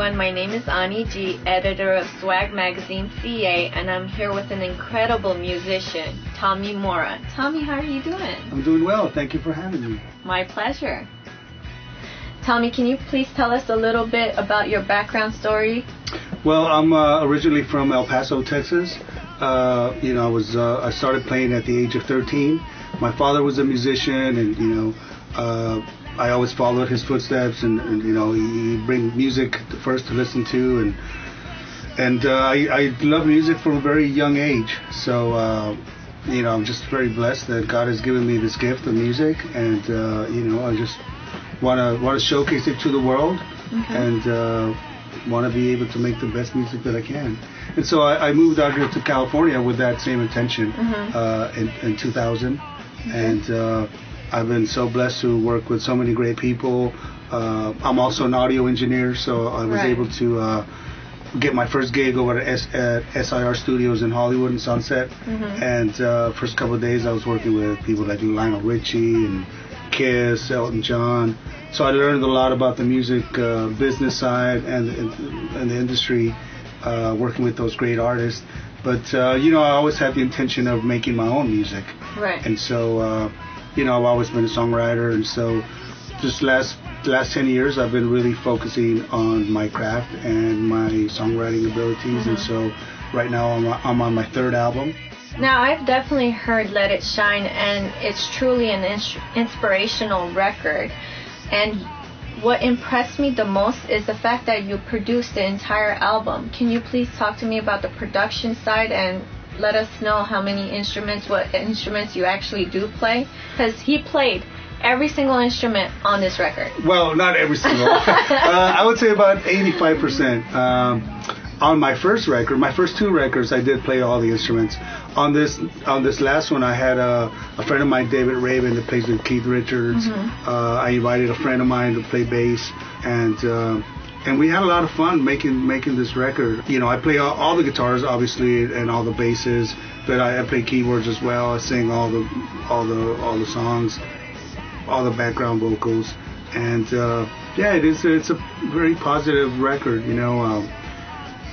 everyone. My name is Ani G, editor of Swag Magazine CA, and I'm here with an incredible musician, Tommy Mora. Tommy, how are you doing? I'm doing well. Thank you for having me. My pleasure. Tommy, can you please tell us a little bit about your background story? Well, I'm originally from El Paso, Texas. I started playing at the age of 13. My father was a musician, and I always followed his footsteps, and he'd bring music first to listen to, and I love music from a very young age. So I'm just very blessed that God has given me this gift of music, and I just want to showcase it to the world, and want to be able to make the best music that I can. And so I moved out here to California with that same intention in 2000, and I've been so blessed to work with so many great people. I'm also an audio engineer, so I was able to get my first gig over at SIR Studios in Hollywood and Sunset. And first couple of days I was working with people like Lionel Richie and Kiss, Elton John. So I learned a lot about the music business side and the industry, working with those great artists. But I always had the intention of making my own music. Right. And so I've always been a songwriter, and so just last 10 years I've been really focusing on my craft and my songwriting abilities. And so right now I'm on my third album. Now, I've definitely heard Let It Shine, and it's truly an inspirational record. And what impressed me the most is the fact that you produced the entire album. Can you please talk to me about the production side and let us know what instruments you actually do play? Because he played every single instrument on this record. Well, not every single. I would say about 85%. On my first record, my first two records, I did play all the instruments. On this last one, I had a friend of mine, David Raven, that plays with Keith Richards. I invited a friend of mine to play bass, and we had a lot of fun making this record. I play all the guitars, obviously, and all the basses, but I play keyboards as well. I sing all the songs, all the background vocals, and it's a very positive record.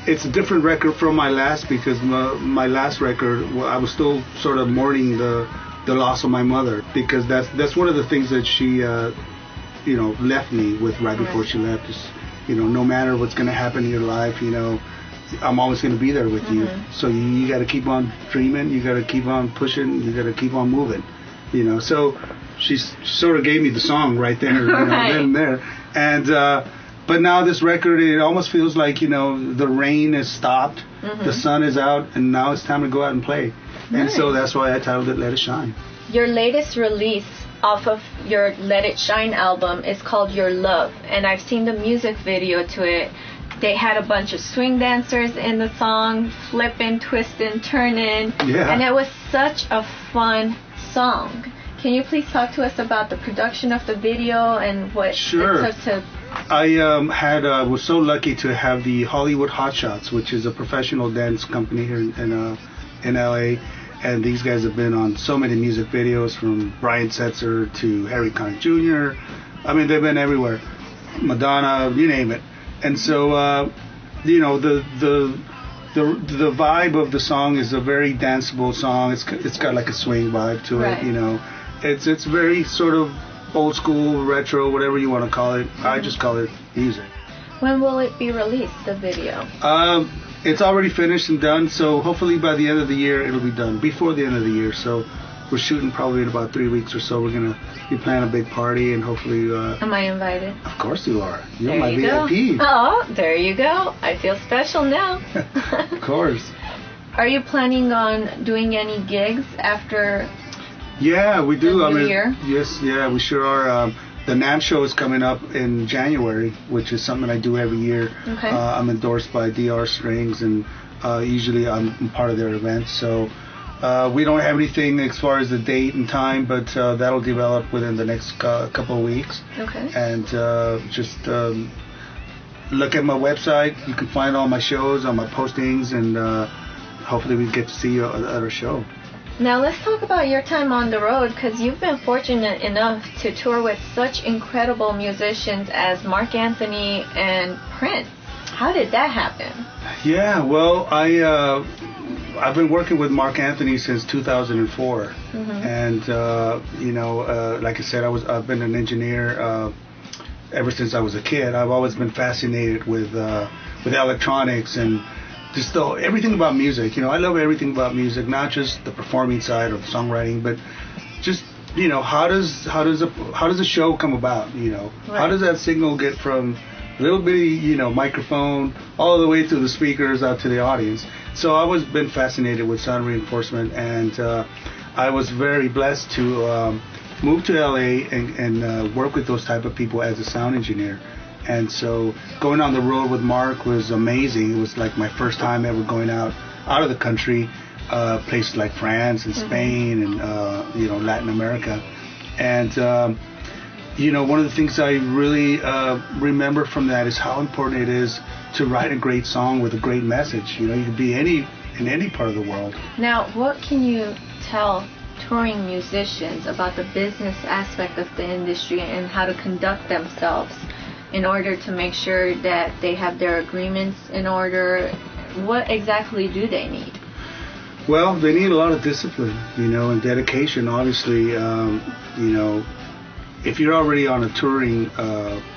It's a different record from my last, because my last record, I was still sort of mourning the loss of my mother, because that's one of the things that she left me with right before she left. Is, no matter what's going to happen in your life, I'm always going to be there with you. So you got to keep on dreaming, you got to keep on pushing, you got to keep on moving. So she sort of gave me the song right there, then and there. And but now this record, it almost feels like, the rain has stopped, the sun is out, and now it's time to go out and play. And so that's why I titled it Let It Shine. Your latest release off of your Let It Shine album is called Your Love, and I've seen the music video to it. They had a bunch of swing dancers in the song, flipping, twisting, turning, and it was such a fun song. Can you please talk to us about the production of the video and what it took to... I was so lucky to have the Hollywood Hotshots, which is a professional dance company here in LA, and these guys have been on so many music videos, from Brian Setzer to Harry Connick Jr. I mean, they've been everywhere. Madonna, you name it. And so, the vibe of the song is a very danceable song. It's got like a swing vibe to it. It's very sort of old school, retro, whatever you want to call it. I just call it music. When will it be released, the video? It's already finished and done, so hopefully by the end of the year it'll be done, before the end of the year. So we're shooting probably in about 3 weeks or so. We're going to be planning a big party, and hopefully... Am I invited? Of course you are. You're there my you VIP. Go. Oh, there you go. I feel special now. Of course. Are you planning on doing any gigs after... Yeah, we do. New year? Yes, we sure are. The NAMM show is coming up in January, which is something I do every year. Okay. I'm endorsed by DR Strings, and usually I'm part of their events. So we don't have anything as far as the date and time, but that'll develop within the next couple of weeks. Okay. And just look at my website. You can find all my shows, all my postings, and hopefully we get to see you at our show. Now let's talk about your time on the road, because you've been fortunate enough to tour with such incredible musicians as Mark Anthony and Prince. How did that happen? Yeah, well, I've been working with Mark Anthony since 2004, and like I said, I've been an engineer ever since I was a kid. I've always been fascinated with electronics and just everything about music. I love everything about music, not just the performing side or the songwriting, but just how does a show come about? How does that signal get from little bitty microphone all the way to the speakers out to the audience? So I've always been fascinated with sound reinforcement, and I was very blessed to move to LA and work with those type of people as a sound engineer. And so going on the road with Mark was amazing. It was like my first time ever going out of the country, places like France and Spain and Latin America. And one of the things I really remember from that is how important it is to write a great song with a great message. You could be in any part of the world. Now, what can you tell touring musicians about the business aspect of the industry and how to conduct themselves in order to make sure that they have their agreements in order? What exactly do they need? Well, they need a lot of discipline, and dedication. Obviously, if you're already on a touring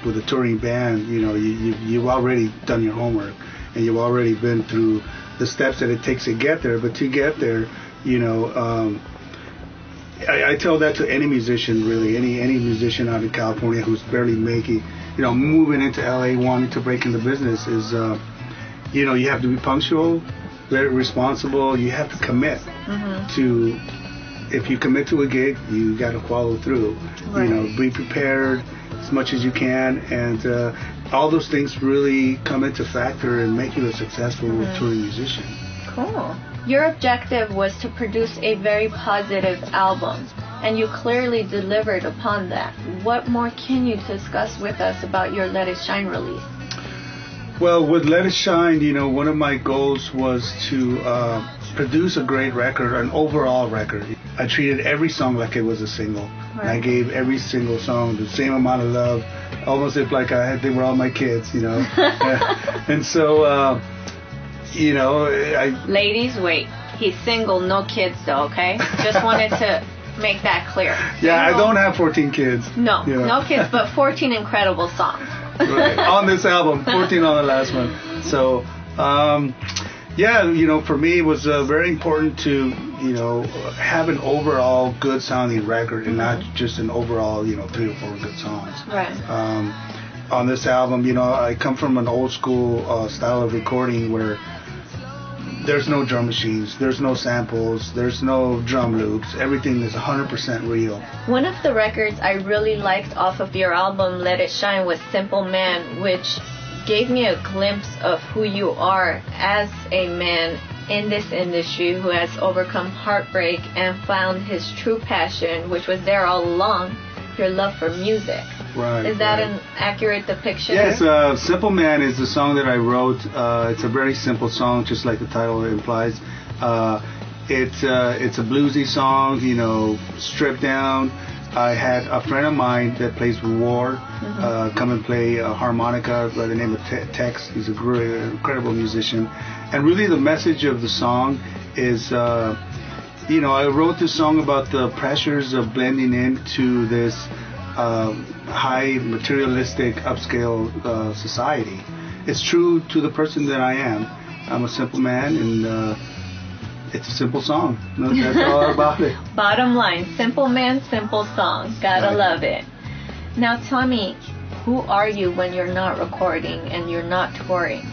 with a touring band, you've already done your homework and you've already been through the steps that it takes to get there. But to get there, I tell that to any musician, really, any musician out in California who's barely making, moving into LA, wanting to break into business is, you have to be punctual, very responsible. You have to commit to. If you commit to a gig, you got to follow through. Right. Be prepared as much as you can, and all those things really come into factor and make you a successful touring musician. Cool. Your objective was to produce a very positive album, and you clearly delivered upon that. What more can you discuss with us about your Let It Shine release? Well, with Let It Shine, one of my goals was to produce a great record, an overall record. I treated every song like it was a single. Right. And I gave every single song the same amount of love, almost if like they were all my kids, And so, Ladies, wait. He's single, no kids though, okay? Just wanted to make that clear. Yeah, I don't have 14 kids. No, no kids, but 14 incredible songs. Right. On this album, 14 on the last one. So, for me it was very important to, have an overall good sounding record and not just an overall, 3 or 4 good songs. Right. On this album, I come from an old school style of recording where there's no drum machines, there's no samples, there's no drum loops. Everything is 100% real. One of the records I really liked off of your album, Let It Shine, was Simple Man, which gave me a glimpse of who you are as a man in this industry who has overcome heartbreak and found his true passion, which was there all along, your love for music. Right. Is that an accurate depiction? Yes, Simple Man is the song that I wrote. It's a very simple song, just like the title implies. It's a bluesy song, stripped down. I had a friend of mine that plays War come and play harmonica by the name of Tex. He's an incredible musician. And really the message of the song is, I wrote this song about the pressures of blending into this high materialistic upscale society. It's true to the person that I am. I'm a simple man, and it's a simple song. That's all about it. Bottom line, simple man, simple song. Gotta love it. Now tell me, who are you when you're not recording and you're not touring?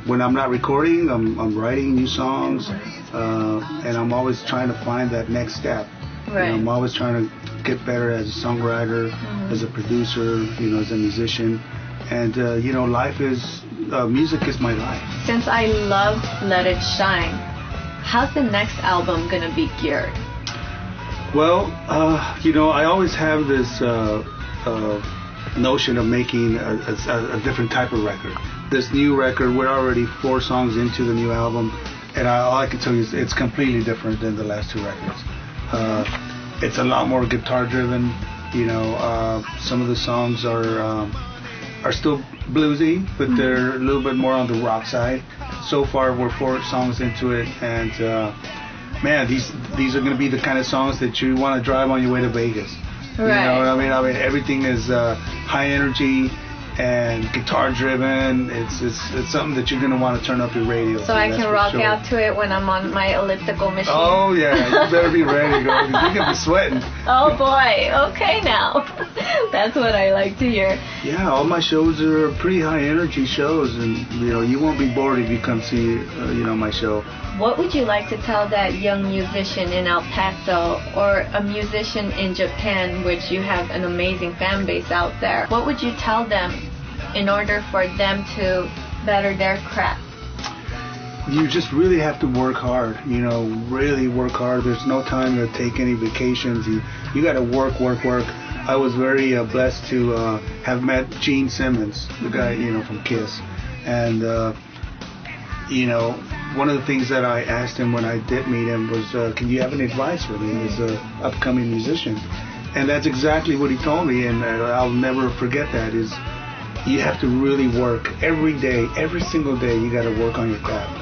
When I'm not recording, I'm writing new songs, and I'm always trying to find that next step. Right. I'm always trying to get better as a songwriter, as a producer, as a musician. And, life is, music is my life. Since I love Let It Shine, how's the next album going to be geared? Well, I always have this notion of making a different type of record. This new record, we're already 4 songs into the new album, and all I can tell you is it's completely different than the last 2 records. It's a lot more guitar driven. Some of the songs are are still bluesy, but they're a little bit more on the rock side. So far, we're 4 songs into it, and man, these are going to be the kind of songs that you want to drive on your way to Vegas. Right. You know what I mean? I mean, everything is high energy and guitar driven. It's something that you're going to want to turn up your radio. So I can rock out to it when I'm on my elliptical machine. Oh yeah, you better be ready, girl. You're going to be sweating. Oh boy. Okay now. That's what I like to hear. Yeah, all my shows are pretty high energy shows, and you won't be bored if you come see my show. What would you like to tell that young musician in El Paso or a musician in Japan, which you have an amazing fan base out there? What would you tell them in order for them to better their craft? You just really have to work hard, really work hard. There's no time to take any vacations. You got to work. I was very blessed to have met Gene Simmons, the guy, from Kiss. And, one of the things that I asked him when I did meet him was, can you have any advice for me as an upcoming musician? And that's exactly what he told me, and I'll never forget that, is you have to really work every day, every single day. You got to work on your craft.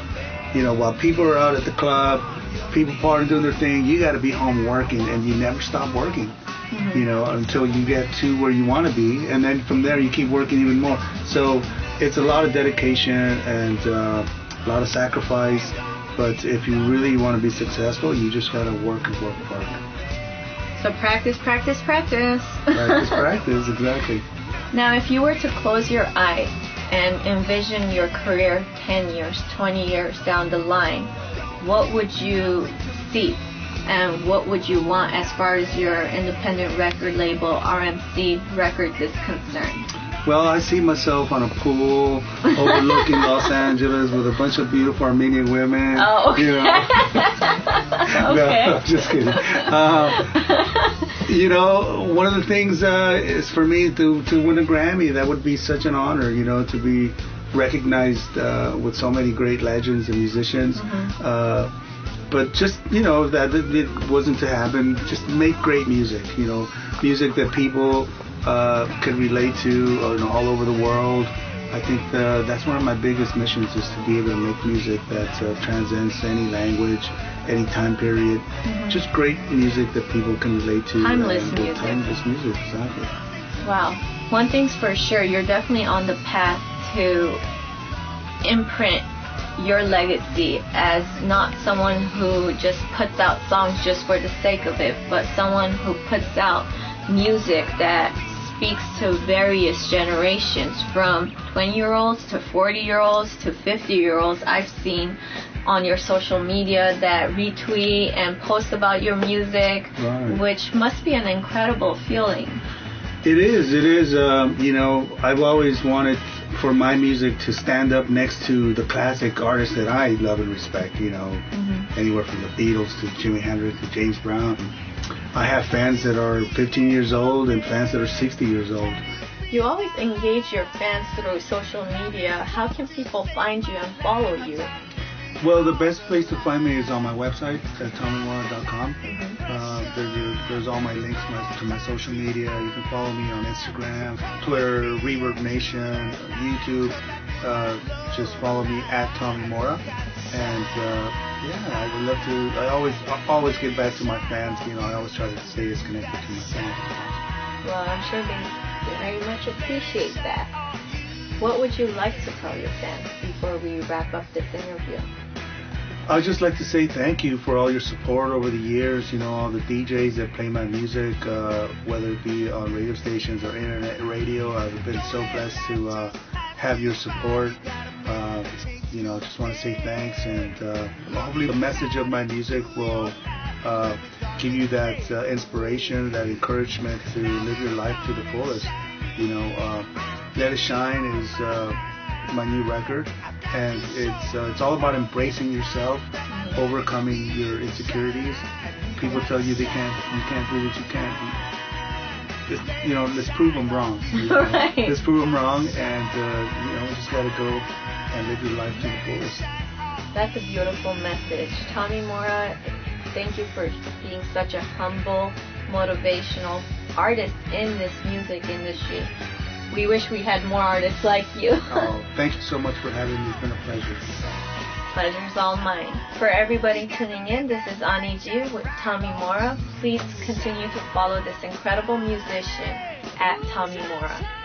While people are out at the club, people partying, doing their thing, you got to be home working, and you never stop working, until you get to where you want to be. And then from there, you keep working even more. So it's a lot of dedication and a lot of sacrifice. But if you really want to be successful, you just got to work and work hard. So practice. Practice, exactly. Now, if you were to close your eyes and envision your career 10 years, 20 years down the line, what would you see? And what would you want as far as your independent record label, RMC Records, is concerned? Well, I see myself on a pool overlooking Los Angeles with a bunch of beautiful Armenian women. Oh, okay. Okay. No, I'm just kidding. One of the things is for me to win a Grammy. That would be such an honor, to be recognized with so many great legends and musicians. But just, that it wasn't to happen. Just make great music, music that people could relate to all over the world. I think that's one of my biggest missions, is to be able to make music that transcends any language, any time period. Just great music that people can relate to. Timeless music. Timeless music, exactly. Wow. One thing's for sure, you're definitely on the path to imprint your legacy as not someone who just puts out songs just for the sake of it, but someone who puts out music that speaks to various generations, from 20-year-olds to 40-year-olds to 50-year-olds. I've seen on your social media that retweet and post about your music, right, which must be an incredible feeling. It is. I've always wanted for my music to stand up next to the classic artists that I love and respect, anywhere from the Beatles to Jimi Hendrix to James Brown. I have fans that are 15 years old and fans that are 60 years old. You always engage your fans through social media. How can people find you and follow you? Well, the best place to find me is on my website at TommyMora.com. There's all my links to my social media. You can follow me on Instagram, Twitter, Reverb Nation, YouTube. Just follow me at Tommy Mora. And I would love to. I always get back to my fans. I always try to stay as connected to my fans as possible. Well, I'm sure they very much appreciate that. What would you like to tell your fans before we wrap up this interview? I'd just like to say thank you for all your support over the years. All the DJs that play my music, whether it be on radio stations or internet radio. I've been so blessed to have your support. I just want to say thanks, and hopefully the message of my music will give you that inspiration, that encouragement to live your life to the fullest. Let It Shine is my new record, and it's all about embracing yourself, overcoming your insecurities. People tell you you can't do what you can't do. Let's prove them wrong. Right. Let's prove them wrong, and you just got to go and live your life to the fullest. That's a beautiful message. Tommy Mora, thank you for being such a humble, motivational artist in this music industry. we wish we had more artists like you. Oh, thank you so much for having me. It's been a pleasure. Pleasure's all mine. For everybody tuning in, this is Ani G with Tommy Mora. Please continue to follow this incredible musician at Tommy Mora.